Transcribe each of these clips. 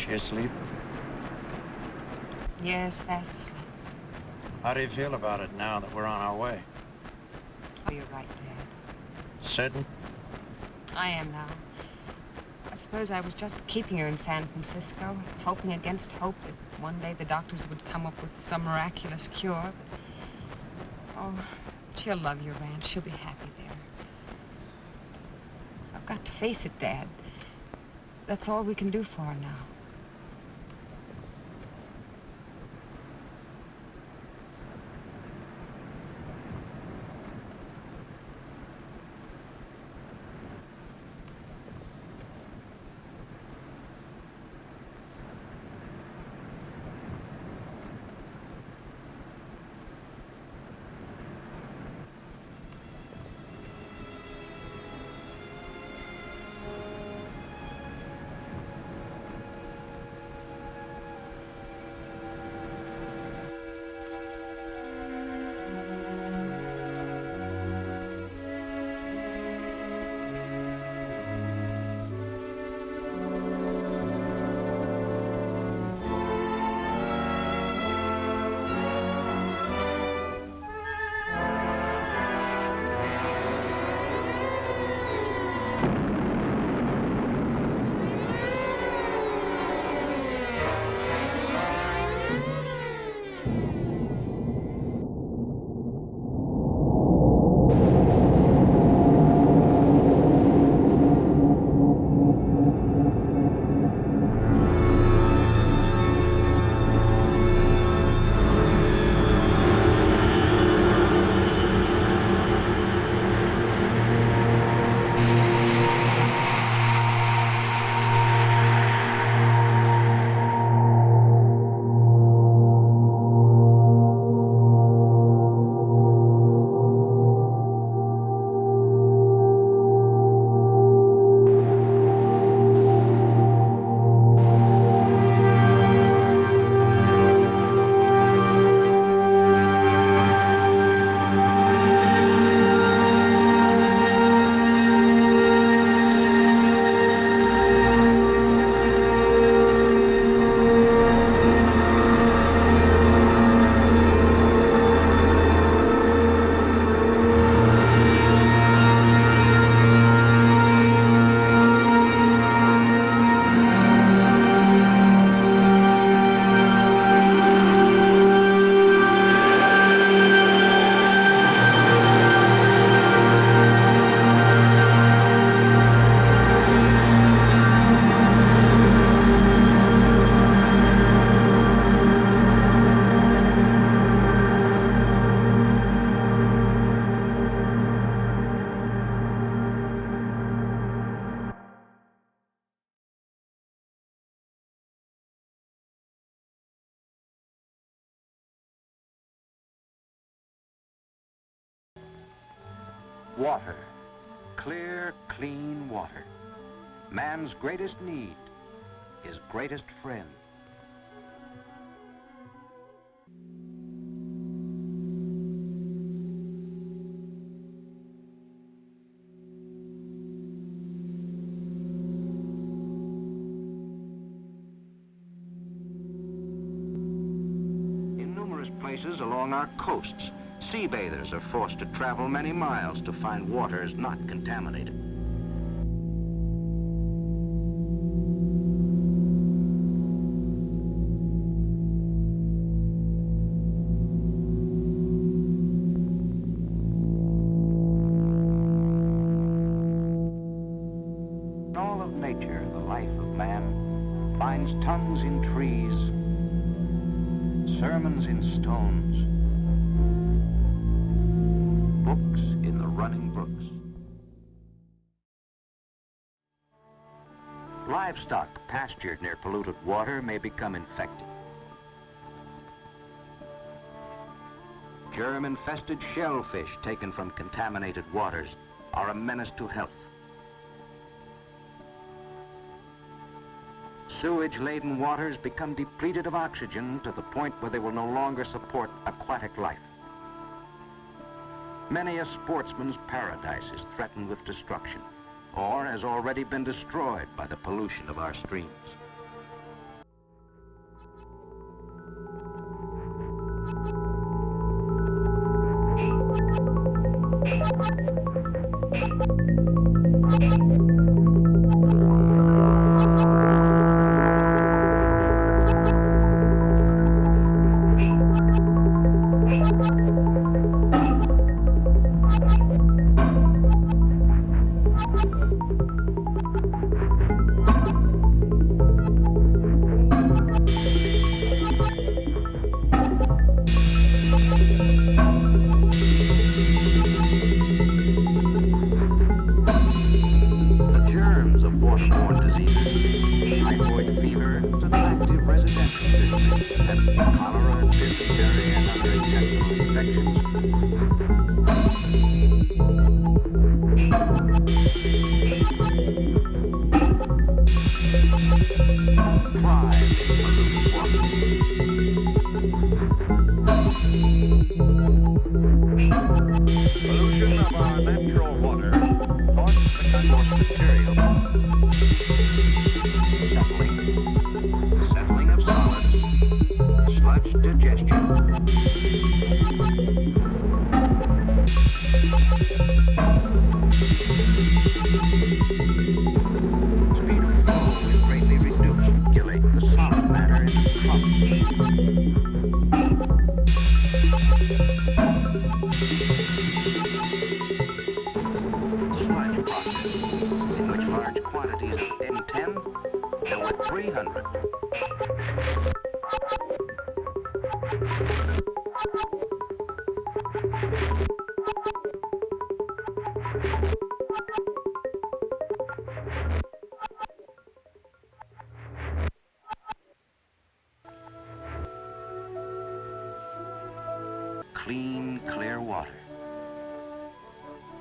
She asleep? Yes, fast asleep. How do you feel about it now that we're on our way? Oh, you're right, Dad. Certain? I am now. I suppose I was just keeping her in San Francisco, hoping against hope that one day the doctors would come up with some miraculous cure. But, oh, she'll love your ranch. She'll be happy there. I've got to face it, Dad. That's all we can do for her now. Water. Clear, clean water. Man's greatest need, his greatest friend. In numerous places along our coasts, sea bathers are forced to travel many miles to find waters not contaminated. All of nature, the life of man, finds tongues in trees, sermons in stones, books in the running brooks. Livestock pastured near polluted water may become infected. Germ-infested shellfish taken from contaminated waters are a menace to health. Sewage-laden waters become depleted of oxygen to the point where they will no longer support aquatic life. Many a sportsman's paradise is threatened with destruction, or has already been destroyed by the pollution of our streams. thrive in polluted water. Pollution of our natural water causes the coarse material. Settling of solids, sludge digestion. Speed of flow is greatly reduced, circulating the solid matter into clumps. Sludge process, in which large quantities of N10 and with 300. Clean, clear water.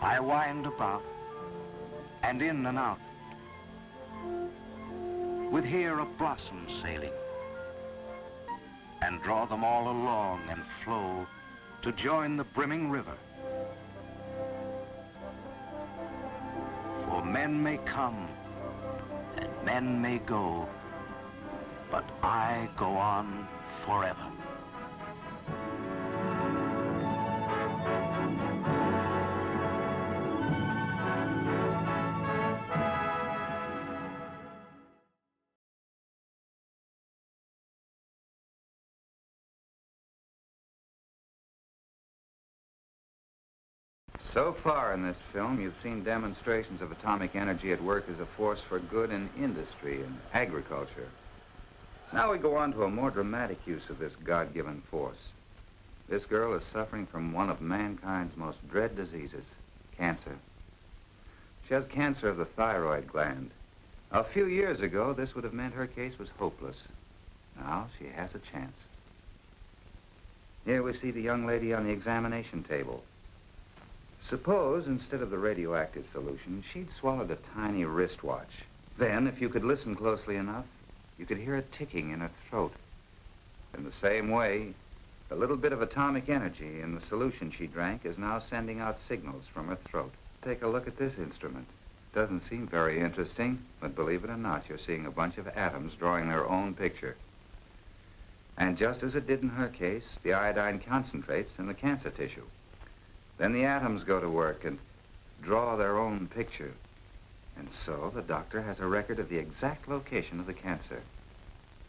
I wind about and in and out, with here a blossom sailing, and draw them all along and flow to join the brimming river. For men may come and men may go, but I go on forever. So far in this film, you've seen demonstrations of atomic energy at work as a force for good in industry and agriculture. Now we go on to a more dramatic use of this God-given force. This girl is suffering from one of mankind's most dread diseases, cancer. She has cancer of the thyroid gland. A few years ago, this would have meant her case was hopeless. Now she has a chance. Here we see the young lady on the examination table. Suppose, instead of the radioactive solution, she'd swallowed a tiny wristwatch. Then, if you could listen closely enough, you could hear a ticking in her throat. In the same way, a little bit of atomic energy in the solution she drank is now sending out signals from her throat. Take a look at this instrument. Doesn't seem very interesting, but believe it or not, you're seeing a bunch of atoms drawing their own picture. And just as it did in her case, the iodine concentrates in the cancer tissue. Then the atoms go to work and draw their own picture. And so the doctor has a record of the exact location of the cancer,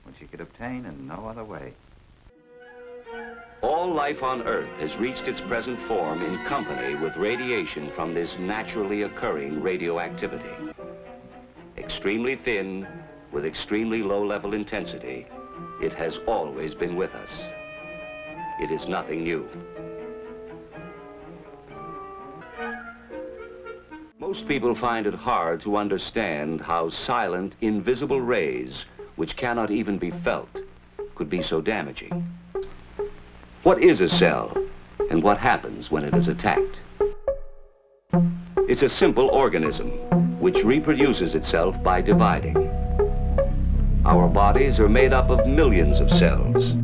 which he could obtain in no other way. All life on Earth has reached its present form in company with radiation from this naturally occurring radioactivity. Extremely thin, with extremely low-level intensity, it has always been with us. It is nothing new. Most people find it hard to understand how silent, invisible rays, which cannot even be felt, could be so damaging. What is a cell, and what happens when it is attacked? It's a simple organism, which reproduces itself by dividing. Our bodies are made up of millions of cells.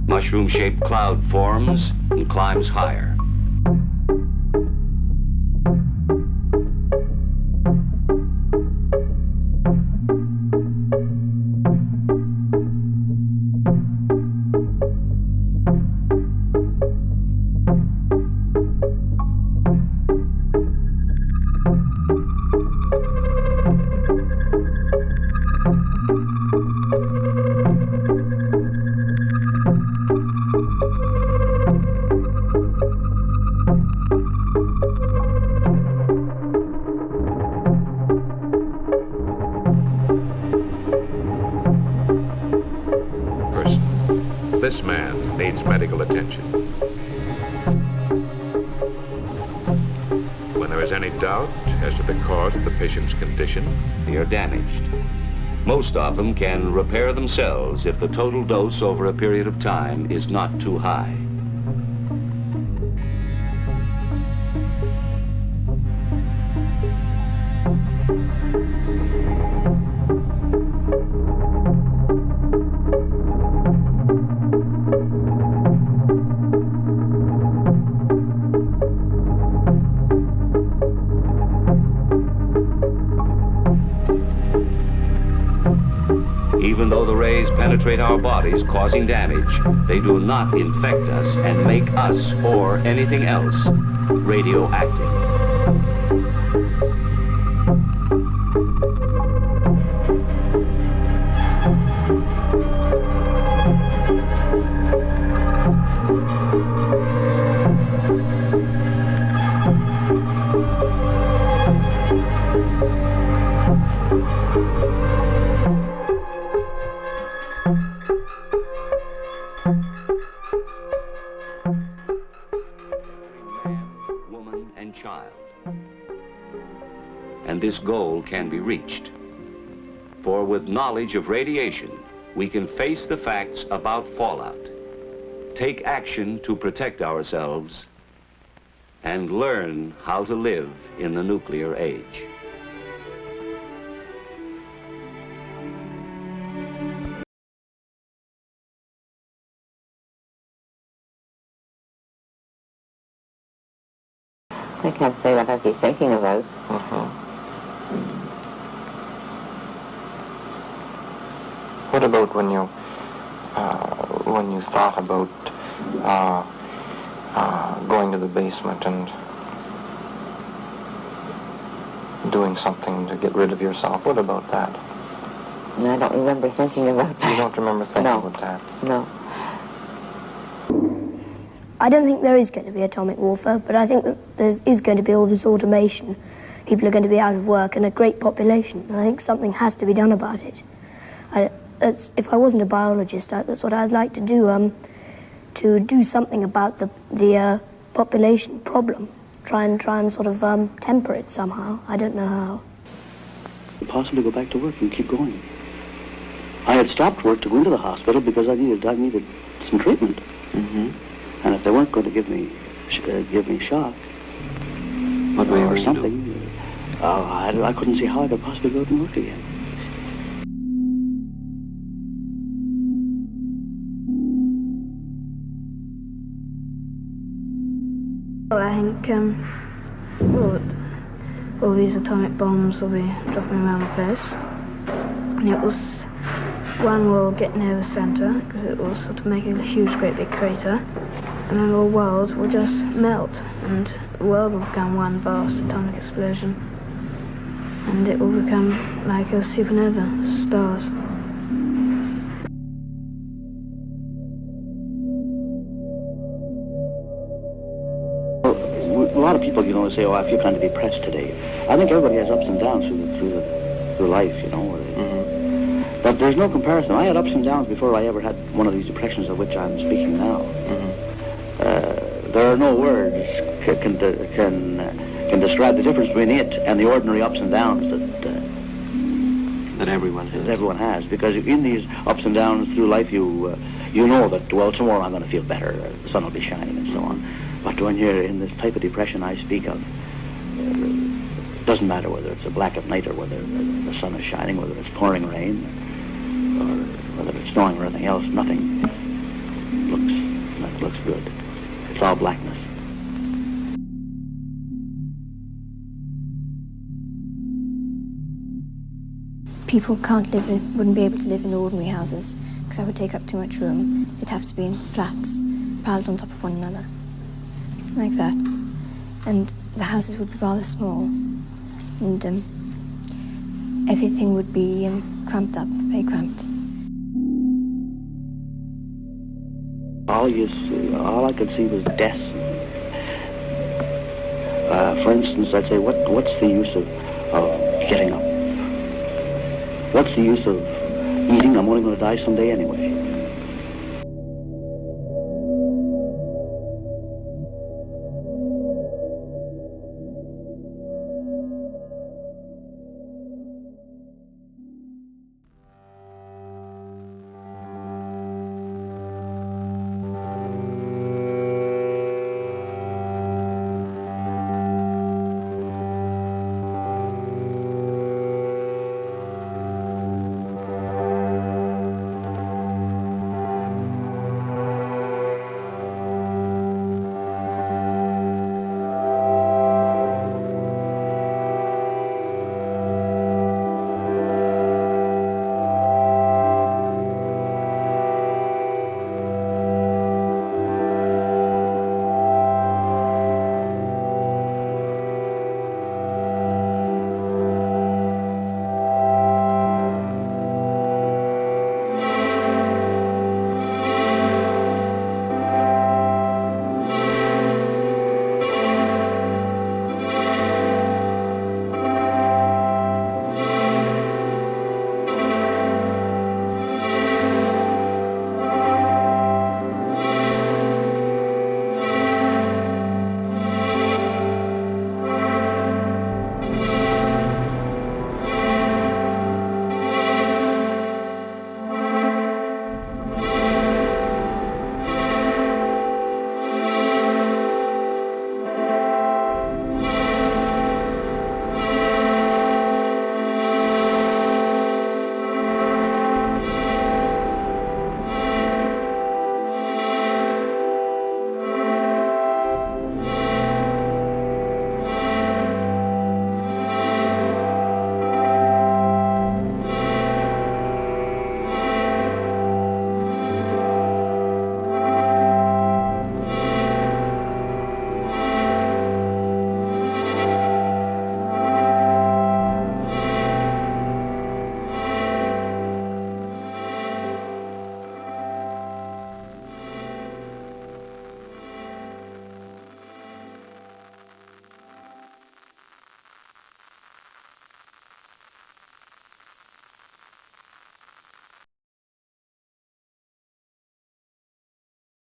Mushroom-shaped cloud forms and climbs higher. This man needs medical attention. When there is any doubt as to the cause of the patient's condition, They are damaged. Most of them can repair themselves if the total dose over a period of time is not too high. rays penetrate our bodies, causing damage, they do not infect us and make us, or anything else, radioactive. And this goal can be reached. For with knowledge of radiation, we can face the facts about fallout, take action to protect ourselves, and learn how to live in the nuclear age. I can't say what I'd be thinking about. What about when you thought about going to the basement and doing something to get rid of yourself? What about that? I don't remember thinking about that. You don't remember thinking No. about that? No. I don't think there is going to be atomic warfare, but I think that there is going to be all this automation. People are going to be out of work and a great population. And I think something has to be done about it. If I wasn't a biologist, that's what I'd like to do something about the population problem. Try and sort of temper it somehow. I don't know how. Possibly go back to work and keep going. I had stopped work to go into the hospital because I needed some treatment. Mm-hmm. And if they weren't going to give me shock or something, I couldn't see how I could possibly go out and work again. Well, I think all these atomic bombs will be dropping around the place, and one will get near the centre because it will sort of make a huge, great big crater, and then the world will just melt, and the world will become one vast atomic explosion, and it will become like a supernova, stars. A lot of people, say, "Oh, I feel kind of depressed today." I think everybody has ups and downs through life, But there's no comparison. I had ups and downs before I ever had one of these depressions of which I'm speaking now. There are no words can describe the difference between it and the ordinary ups and downs that everyone has. Because in these ups and downs through life, you know that, well, tomorrow I'm going to feel better, the sun will be shining, and so on. But when you're in this type of depression I speak of, it doesn't matter whether it's a black of night or whether the sun is shining, whether it's pouring rain, or whether it's snowing or anything else, nothing looks good. It's all blackness. People wouldn't be able to live in ordinary houses because that would take up too much room. It'd have to be in flats, piled on top of one another, like that. And the houses would be rather small, and everything would be cramped up, very cramped. All I could see was death. For instance, I'd say, what's the use of getting up? What's the use of eating? I'm only going to die someday anyway.